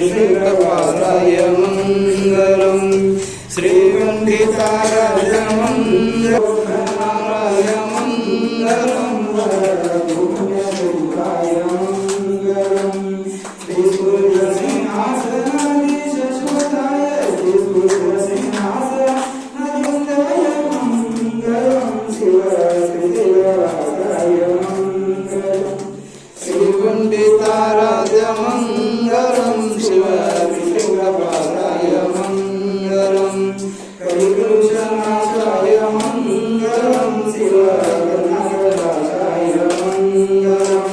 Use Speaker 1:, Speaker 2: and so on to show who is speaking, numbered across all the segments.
Speaker 1: श्रीकपालाय मंगलम श्रीपंडिताराय मंगलाय मंगलम वरदपुण्यदेवाय मंगलम श्रीसूर्यसिंहासनाधीश शोधाय श्रीसूर्यसिंहासनाधीशाय मंगलम शिव श्रीदेवाय मंगलम श्रीपंडिताराय मंगलम शिव श्रीकपालाय मंगलम कलिकृष्णाय मंगलम शिव गणागणाय मंगलम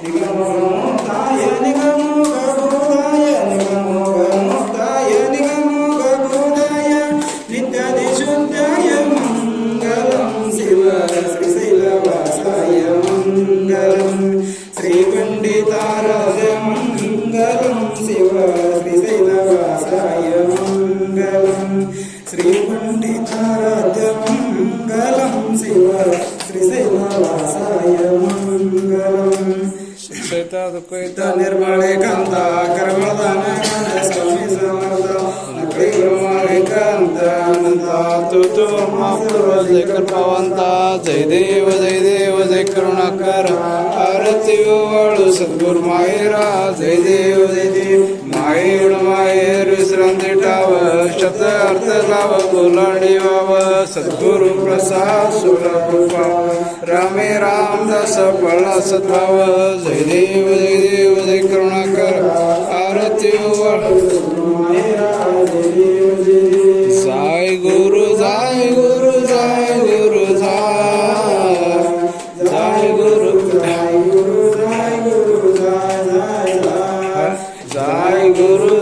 Speaker 1: निगमोक्ताय निगमोक्ताय निगमोक्ताय निगमोक्ताय नित्यादिशुद्धाय मंगलम शिव श्रीशैलवासाय मंगलम श्रीपंडिताराय मंगलम शिव श्रीशैलवासाय मंगलम श्रीपंडिताराय मंगलम शिव श्रीशैलवासाय मंगलम शिक्षिता दुःखिता निर्मळे कांता कर्मदान स्वामी समर्थ नकळी कांता अनंता तुतो महापूर्वजय कृपावंता जय देव जय करुणाकर आरती वाळू सद्गुरु मायरा जय देव मायेड मायेर विश्रांती टाव शब्द अर्थ लाव कोलांडी वाव सद्गुरु प्रसाद सुरकृपा रामे रामदास फळा सद्भाव जय देव जय करुणाकर आरती वाळू जय गुरु जय गुरु जय गुरु जय गुरु जय गुरु जय गुरु जय गुरु